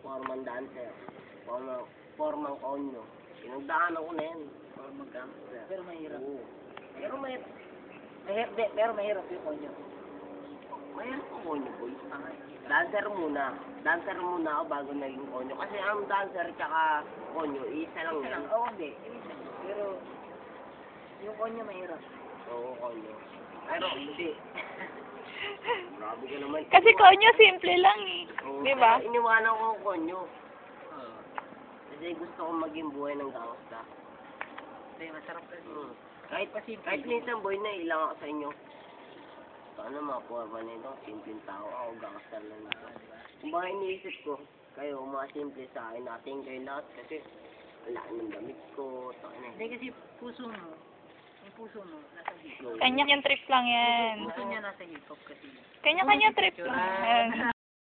formang dancer. Formang konyo. Pinagdaanan ko na yan. Formang gangster. Pero mahirap. Oo. Pero mahirap. Pero mahirap yung konyo. Mahirap ang konyo, boy. Dancer muna. Dancer muna ako bago naging konyo. Kasi ang dancer tsaka konyo, isa lang yan. Oo, hindi. Pero, yung konyo mahirap. Oo, konyo. Pero hindi. Grabe ka naman. Kasi konyo, simple lang eh. Oo, Di ba? kaya iniwanan ko ang konyo. Kasi gusto ko maging buhay ng gangsta. Hindi, masarap kasi. Kahit minsan boy na ilang ako sa inyo. Ano mga forma nito, simpleng tao ako, gangster lang ito. Kung baka iniisip ko, kayo mga simple sa akin, natin kayo lahat kasi wala ng damit ko, Hindi kasi puso mo. Yung puso mo, nasa hip hop. Kanya-kanya trip lang yan. Puso niya nasa hip hop kasi. Kanya-kanya trip lang yan.